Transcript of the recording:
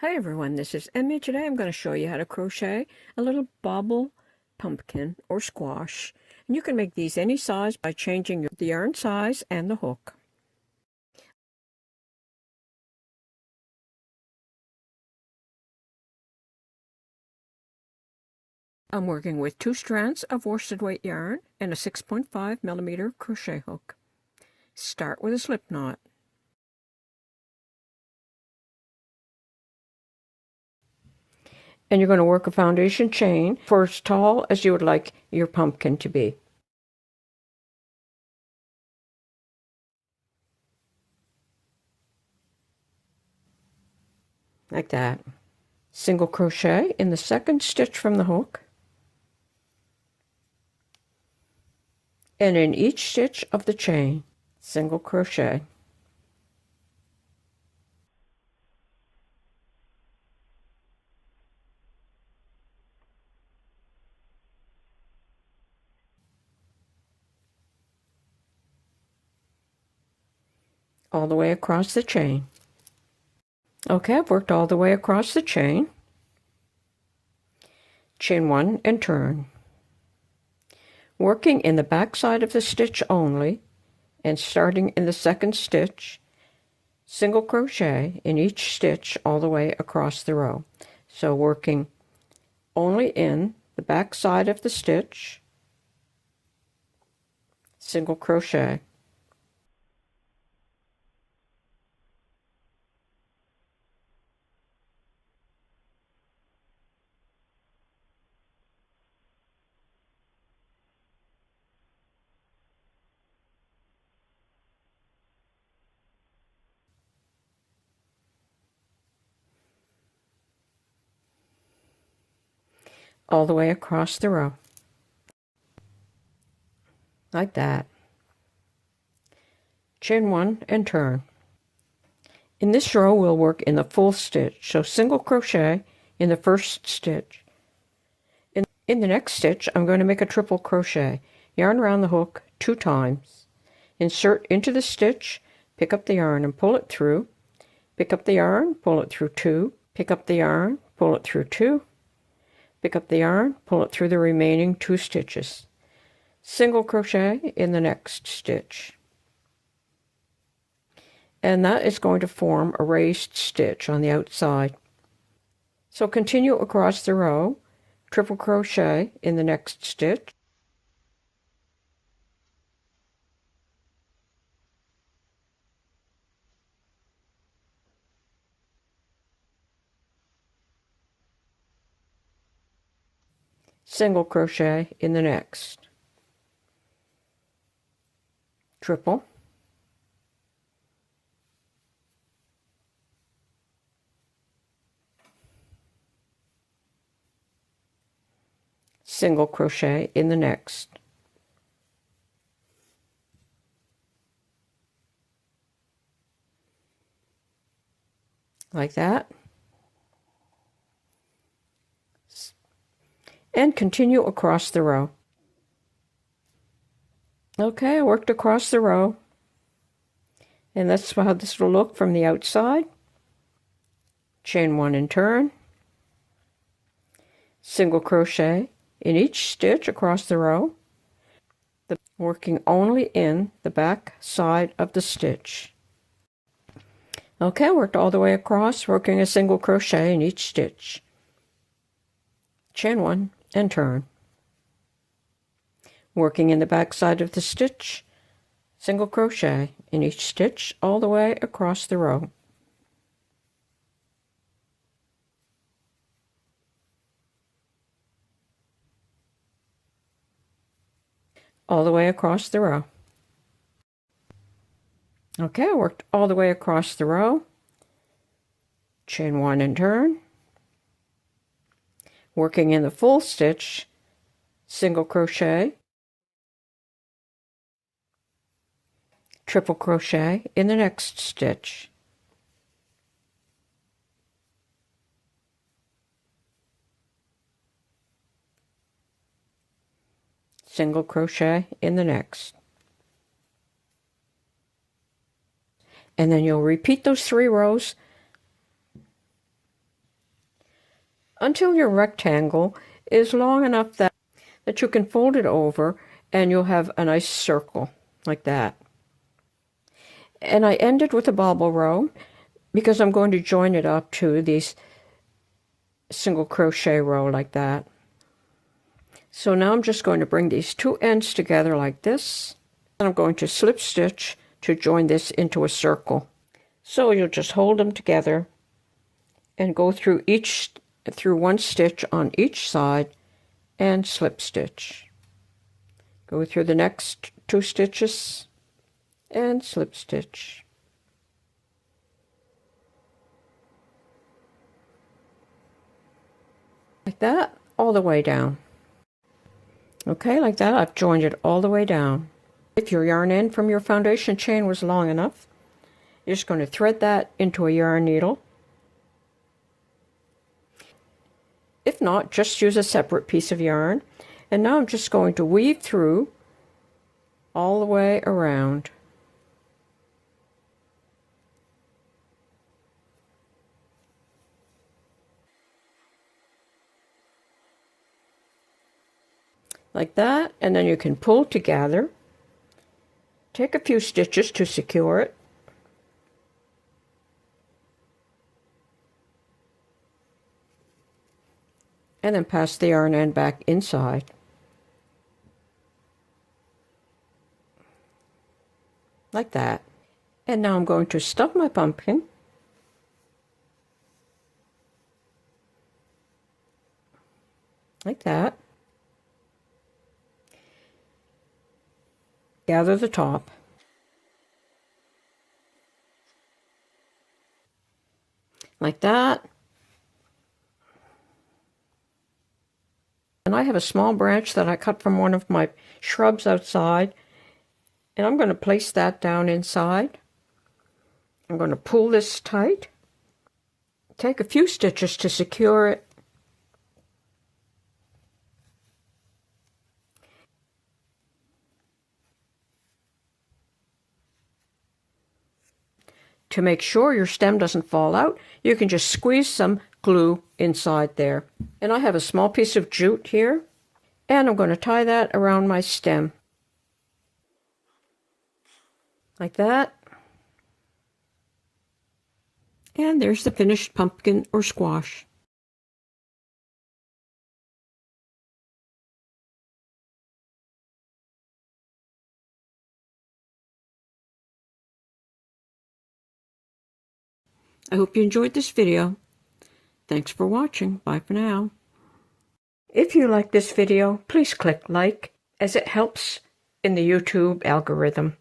Hi everyone, this is Emmy. Today I'm going to show you how to crochet a little bobble pumpkin or squash. And you can make these any size by changing the yarn size and the hook. I'm working with 2 strands of worsted weight yarn and a 6.5mm crochet hook. Start with a slip knot. And you're going to work a foundation chain for as tall as you would like your pumpkin to be. Like that. Single crochet in the second stitch from the hook. And in each stitch of the chain, single crochet. All the way across the chain. Okay, I've worked all the way across the chain. Chain 1 and turn. Working in the back side of the stitch only and starting in the second stitch, single crochet in each stitch all the way across the row. So working only in the back side of the stitch, single crochet. All the way across the row. Like that. Chain 1 and turn. In this row we'll work in the full stitch, so single crochet in the first stitch. In the next stitch I'm going to make a triple crochet. Yarn around the hook 2 times. Insert into the stitch, pick up the yarn and pull it through. Pick up the yarn, pull it through 2. Pick up the yarn, pull it through 2. Pick up the yarn, pull it through the remaining 2 stitches. Single crochet in the next stitch. And that is going to form a raised stitch on the outside. So continue across the row, triple crochet in the next stitch. Single crochet in the next. Triple. Single crochet in the next. Like that. And continue across the row. Okay, I worked across the row. And that's how this will look from the outside. Chain 1 and turn. Single crochet in each stitch across the row, working only in the back side of the stitch. Okay, worked all the way across, working a single crochet in each stitch. Chain 1 and turn. Working in the back side of the stitch, single crochet in each stitch all the way across the row. All the way across the row. Okay, I worked all the way across the row. Chain 1 and turn. Working in the full stitch, single crochet, triple crochet in the next stitch. Single crochet in the next. And then you'll repeat those 3 rows until your rectangle is long enough that you can fold it over and you'll have a nice circle like that. And I ended with a bobble row because I'm going to join it up to these single crochet row like that. So now I'm just going to bring these two ends together like this, and I'm going to slip stitch to join this into a circle. So you'll just hold them together and go through one stitch on each side and slip stitch. Go through the next two stitches and slip stitch. Like that, all the way down. Okay, like that, I've joined it all the way down. If your yarn end from your foundation chain was long enough, you're just going to thread that into a yarn needle. If not, just use a separate piece of yarn. And now I'm just going to weave through all the way around. Like that, and then you can pull together. Take a few stitches to secure it. And then pass the yarn end back inside. Like that. And now I'm going to stuff my pumpkin. Like that. Gather the top. Like that. And I have a small branch that I cut from one of my shrubs outside, and I'm going to place that down inside. I'm going to pull this tight. Take a few stitches to secure it. To make sure your stem doesn't fall out, you can just squeeze some glue inside there. And I have a small piece of jute here, and I'm going to tie that around my stem. Like that. And there's the finished pumpkin or squash. I hope you enjoyed this video. Thanks for watching. Bye for now. If you like this video, please click like, as it helps in the YouTube algorithm.